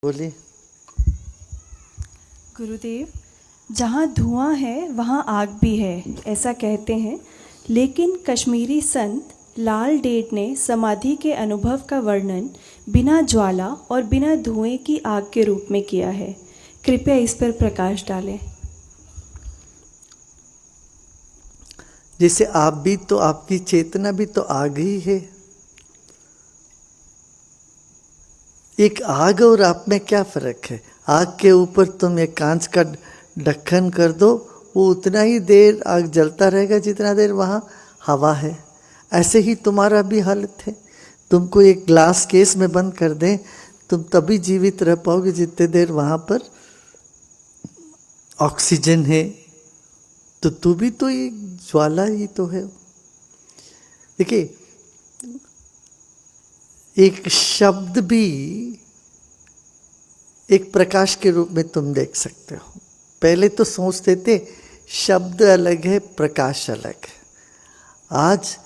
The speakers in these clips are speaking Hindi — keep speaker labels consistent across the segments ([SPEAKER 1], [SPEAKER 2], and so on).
[SPEAKER 1] बोलिए।
[SPEAKER 2] गुरुदेव, जहाँ धुआं है वहाँ आग भी है, ऐसा कहते हैं। लेकिन कश्मीरी संत लाल डेढ़ ने समाधि के अनुभव का वर्णन बिना ज्वाला और बिना धुएं की आग के रूप में किया है। कृपया इस पर प्रकाश डालें।
[SPEAKER 1] जैसे आप भी तो, आपकी चेतना भी तो आग ही है। एक आग और आप में क्या फर्क है? आग के ऊपर तुम एक कांच का ढक्कन कर दो, वो उतना ही देर आग जलता रहेगा जितना देर वहाँ हवा है। ऐसे ही तुम्हारा भी हालत है। तुमको एक ग्लास केस में बंद कर दें, तुम तभी जीवित रह पाओगे जितने देर वहाँ पर ऑक्सीजन है। तो तू भी तो एक ज्वाला ही तो है। देखिए, एक शब्द भी एक प्रकाश के रूप में तुम देख सकते हो। पहले तो सोचते थे शब्द अलग है, प्रकाश अलग है। आज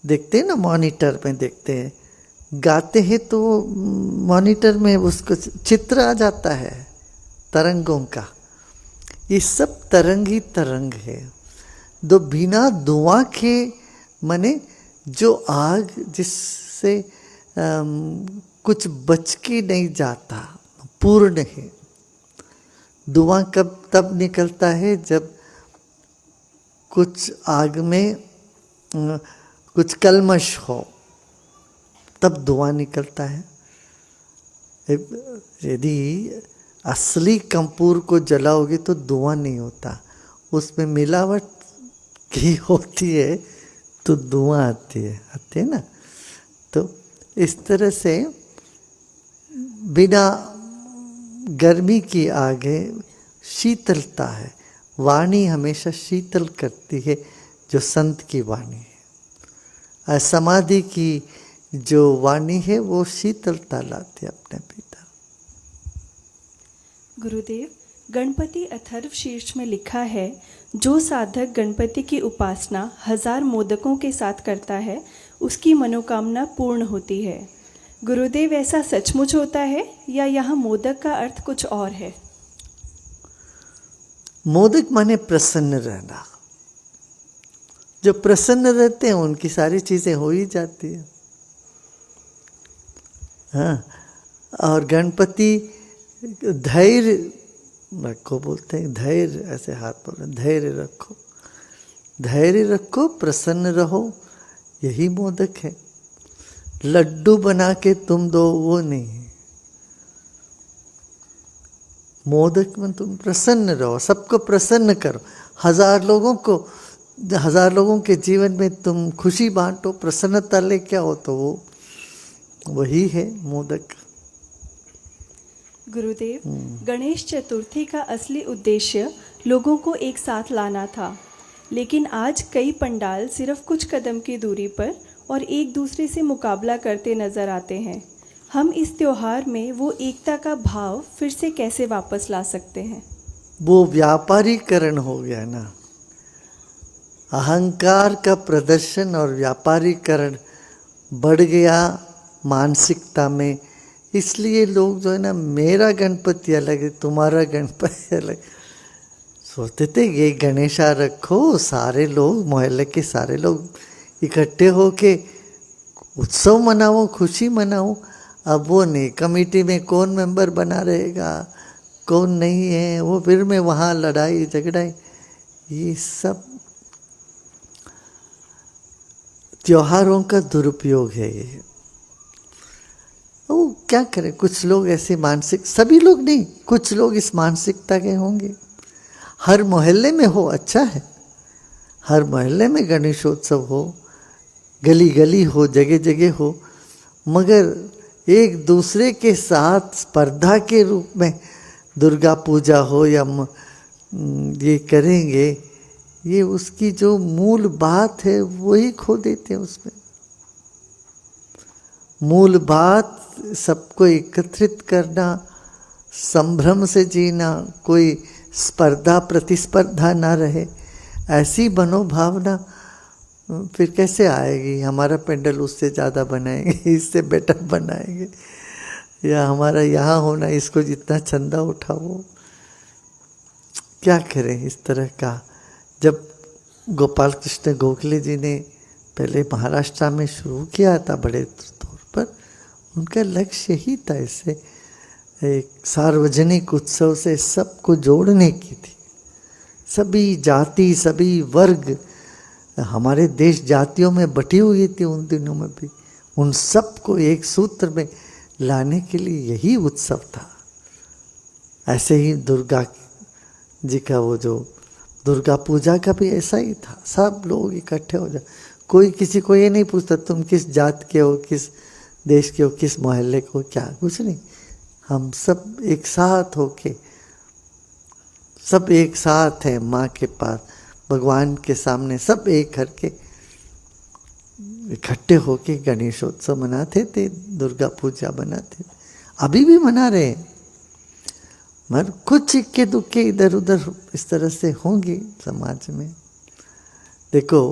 [SPEAKER 1] देखते हैं ना, मॉनिटर में देखते हैं, गाते हैं तो मॉनिटर में उसको चित्र आ जाता है तरंगों का। ये सब तरंग ही तरंग है। दो बिना धुआं के, माने जो आग जिससे कुछ बच के नहीं जाता, पूर्ण है। धुआं कब तब निकलता है जब कुछ आग में कुछ कलमश हो, तब धुआं निकलता है। यदि असली कपूर को जलाओगे तो धुआं नहीं होता, उसमें मिलावट की होती है तो धुआं आती है ना। तो इस तरह से बिना गर्मी की आगे शीतलता है। वाणी हमेशा शीतल करती है, जो संत की वाणी है। समाधि की जो वाणी है वो शीतलता लाती है अपने भीतर।
[SPEAKER 2] गुरुदेव, गणपति अथर्व शीर्ष में लिखा है, जो साधक गणपति की उपासना 1000 मोदकों के साथ करता है उसकी मनोकामना पूर्ण होती है। गुरुदेव, ऐसा सचमुच होता है या यहाँ मोदक का अर्थ कुछ और है?
[SPEAKER 1] मोदक माने प्रसन्न रहना। जो प्रसन्न रहते हैं उनकी सारी चीजें हो ही जाती है। हाँ, और गणपति धैर्य रखो बोलते हैं। धैर्य, ऐसे हाथ बोल, धैर्य रखो, धैर्य रखो, प्रसन्न रहो, यही मोदक है। लड्डू बना के तुम दो, वो नहीं। मोदक में तुम प्रसन्न रहो, सबको प्रसन्न करो। 1000 लोगों के जीवन में तुम खुशी बांटो, प्रसन्नता लेके आओ, तो वो वही है मोदक।
[SPEAKER 2] गुरुदेव, गणेश चतुर्थी का असली उद्देश्य लोगों को एक साथ लाना था, लेकिन आज कई पंडाल सिर्फ कुछ कदम की दूरी पर और एक दूसरे से मुकाबला करते नजर आते हैं। हम इस त्योहार में वो एकता का भाव फिर से कैसे वापस ला सकते हैं?
[SPEAKER 1] वो व्यापारीकरण हो गया ना, अहंकार का प्रदर्शन और व्यापारीकरण बढ़ गया मानसिकता में। इसलिए लोग जो है ना, मेरा गणपति अलग है, तुम्हारा गणपति अलग। सोचते थे ये गणेशा रखो, सारे लोग, मोहल्ले के सारे लोग इकट्ठे होके उत्सव मनाओ, खुशी मनाओ। अब वो नहीं, कमेटी में कौन मेंबर बना रहेगा, कौन नहीं है, वो फिर में वहाँ लड़ाई झगड़ाई। ये सब त्योहारों का दुरुपयोग है। ये वो क्या करें, कुछ लोग ऐसे मानसिक, सभी लोग नहीं, कुछ लोग इस मानसिकता के होंगे। हर मोहल्ले में हो, अच्छा है, हर मोहल्ले में गणेशोत्सव हो, गली गली हो, जगह जगह हो, मगर एक दूसरे के साथ स्पर्धा के रूप में दुर्गा पूजा हो या ये करेंगे, ये उसकी जो मूल बात है वही खो देते हैं। उसमें मूल बात सबको एकत्रित करना, संभ्रम से जीना, कोई स्पर्धा प्रतिस्पर्धा ना रहे, ऐसी मनोभावना फिर कैसे आएगी? हमारा पेंडल उससे ज़्यादा बनाएंगे, इससे बेटर बनाएंगे, या हमारा यहाँ होना, इसको जितना चंदा उठाओ, क्या करें इस तरह का। जब गोपाल कृष्ण गोखले जी ने पहले महाराष्ट्र में शुरू किया था बड़े तौर पर, उनका लक्ष्य ही था इससे एक सार्वजनिक उत्सव से सबको जोड़ने की थी। सभी जाति, सभी वर्ग, हमारे देश जातियों में बटी हुई थी उन दिनों में भी, उन सबको एक सूत्र में लाने के लिए यही उत्सव था। ऐसे ही दुर्गा जी का वो जो दुर्गा पूजा का भी ऐसा ही था, सब लोग इकट्ठे हो जाए, कोई किसी को ये नहीं पूछता तुम किस जात के हो, किस देश के हो, किस मोहल्ले को, क्या, कुछ नहीं। हम सब एक साथ होके, सब एक साथ हैं माँ के पास, भगवान के सामने, सब एक करके इकट्ठे होके गणेशोत्सव मनाते थे, दुर्गा पूजा मनाते थे, अभी भी मना रहे हैं। मगर कुछ इक्के दुक्के इधर उधर इस तरह से होंगे समाज में। देखो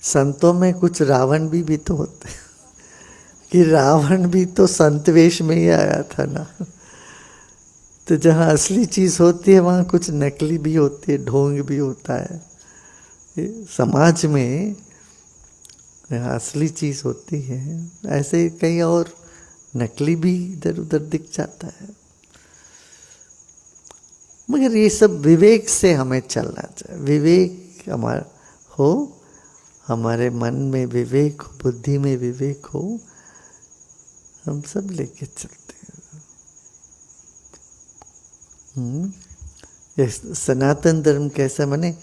[SPEAKER 1] संतों में कुछ रावण भी तो होते हैं, कि रावण भी तो संत वेश में ही आया था ना। तो जहाँ असली चीज़ होती है वहाँ कुछ नकली भी होती है, ढोंग भी होता है। समाज में असली चीज़ होती है, ऐसे कहीं और नकली भी इधर उधर दिख जाता है। मगर ये सब विवेक से हमें चलना चाहिए। विवेक हमारा हो, हमारे मन में विवेक हो, बुद्धि में विवेक हो, हम सब लेके चलते हैं। ये सनातन धर्म कैसा माने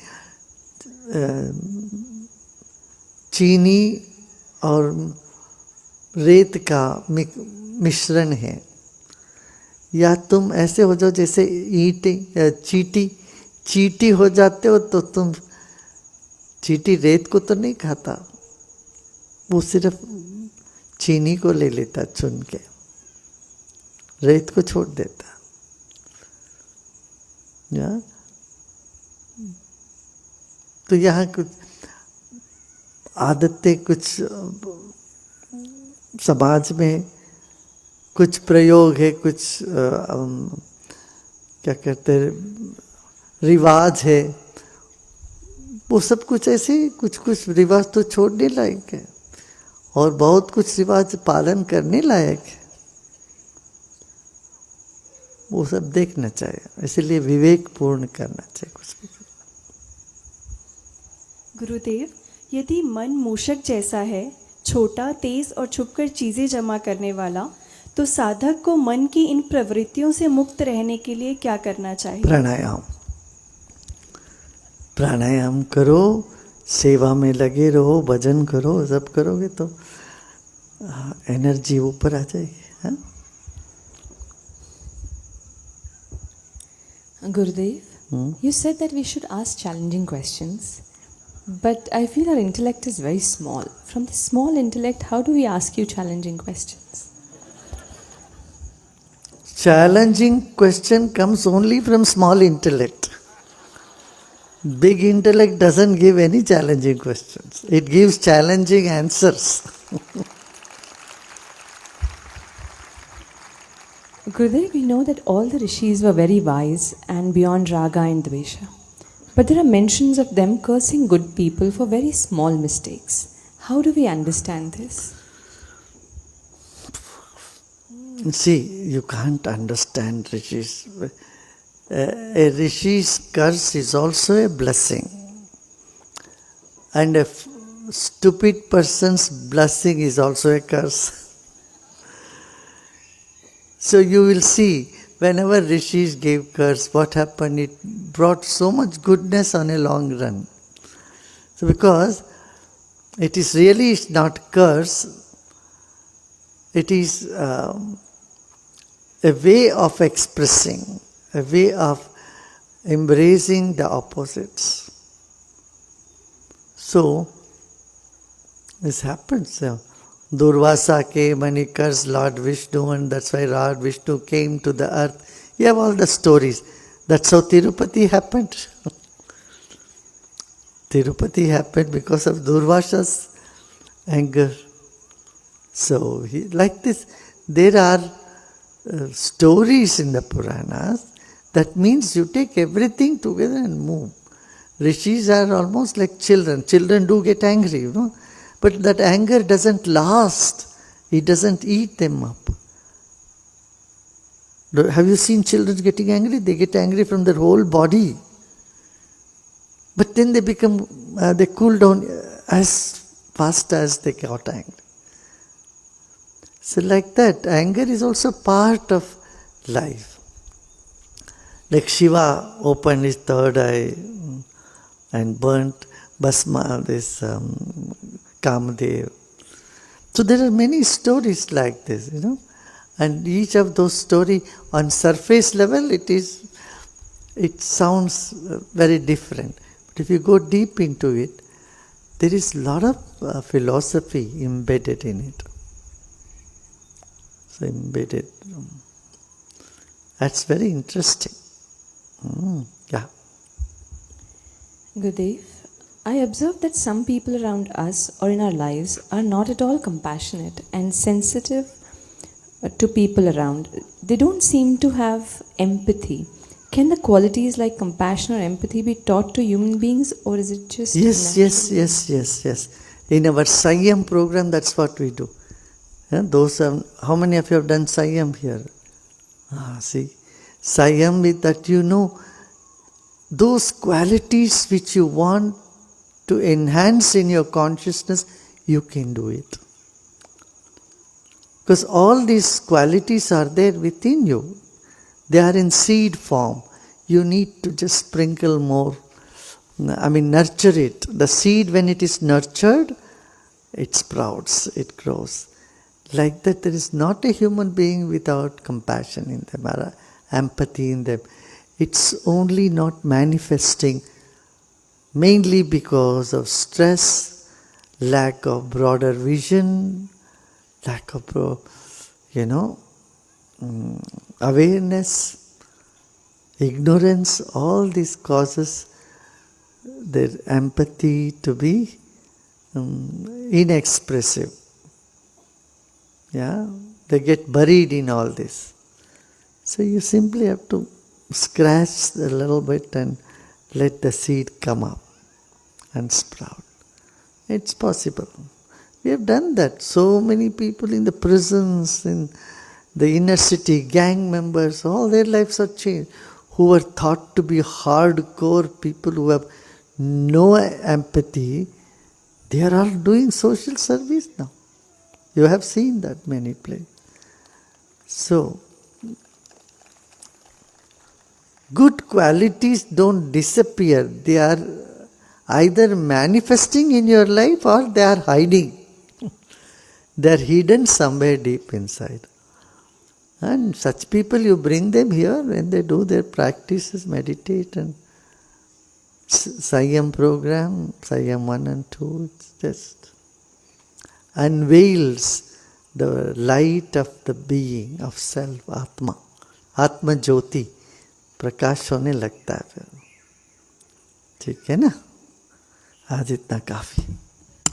[SPEAKER 1] चीनी और रेत का मिश्रण है। या तुम ऐसे हो जाओ जैसे चीटी हो जाते हो, तो तुम चीटी रेत को तो नहीं खाता, वो सिर्फ चीनी को ले लेता चुन के, रेत को छोड़ देता। या तो यहाँ कुछ आदतें, कुछ समाज में कुछ प्रयोग है, कुछ क्या कहते हैं रिवाज है, वो सब कुछ ऐसे कुछ कुछ रिवाज तो छोड़ने लायक है और बहुत कुछ रिवाज पालन करने लायक है। वो सब देखना चाहिए, इसलिए विवेक पूर्ण करना चाहिए कुछ भी।
[SPEAKER 2] गुरुदेव, यदि मन मूषक जैसा है, छोटा, तेज और छुपकर चीज़ें जमा करने वाला, तो साधक को मन की इन प्रवृत्तियों से मुक्त रहने के लिए क्या करना चाहिए?
[SPEAKER 1] प्राणायाम। प्राणायाम करो, सेवा में लगे रहो, भजन करो, सब करोगे तो एनर्जी ऊपर आ जाएगी। हाँ?
[SPEAKER 3] Gurudev, you said that we should ask challenging questions, but I feel our intellect is very small. From this small intellect, how do we ask you challenging questions?
[SPEAKER 1] Challenging question comes only from small intellect. Big intellect doesn't give any challenging questions. It gives challenging answers.
[SPEAKER 3] Gurudev, we know that all the rishis were very wise and beyond raga and dvesha. But there are mentions of them cursing good people for very small mistakes. How do we understand this?
[SPEAKER 1] See, you can't understand rishis. A rishi's curse is also a blessing. And a stupid person's blessing is also a curse. So you will see, whenever rishis gave curse, what happened? It brought so much goodness on a long run. So because it is really not curse, it is a way of expressing, a way of embracing the opposites. So this happens. Durvasa came and he cursed Lord Vishnu, and that's why Lord Vishnu came to the earth. You have all the stories. That's how Tirupati happened. Tirupati happened because of Durvasa's anger. So, like this, there are stories in the Puranas. That means you take everything together and move. Rishis are almost like children. Children do get angry, you know. But that anger doesn't last. It doesn't eat them up. Have you seen children getting angry? They get angry from their whole body. But then they they cool down as fast as they got angry. So like that, anger is also part of life. Like Shiva opened his third eye and burnt Bhasma, this Kamadev. So there are many stories like this, you know. And each of those stories, on surface level, it sounds very different. But if you go deep into it, there is a lot of philosophy embedded in it. So embedded. That's very interesting. Yeah.
[SPEAKER 3] Gurudev, I observe that some people around us or in our lives are not at all compassionate and sensitive to people around. They don't seem to have empathy. Can the qualities like compassion or empathy be taught to human beings, or is it just
[SPEAKER 1] Yes. In our Sanyam program, that's what we do. Yeah, how many of you have done Sanyam here? See, Sanyam is that you know those qualities which you want to enhance in your consciousness, you can do it. Because all these qualities are there within you. They are in seed form. You need to just sprinkle more. Nurture it. The seed, when it is nurtured, it sprouts, it grows. Like that, there is not a human being without compassion in them or empathy in them. It's only not manifesting mainly because of stress, lack of broader vision, lack of, awareness, ignorance. All these causes their empathy to be inexpressive. Yeah, they get buried in all this. So you simply have to scratch a little bit and let the seed come up and sprout. It's possible. We have done that. So many people in the prisons, in the inner city, gang members, all their lives are changed. Who were thought to be hardcore people who have no empathy, they are all doing social service now. You have seen that many places. So, good qualities don't disappear. They are either manifesting in your life or they are hiding. They are hidden somewhere deep inside. And such people, you bring them here when they do their practices, meditate and Sanyam program, Sanyam 1 and 2, it's just unveils the light of the being, of self, Atma. Atma Jyoti, प्रकाश होने लगता है फिर. ठीक है ना? आज इतना काफी.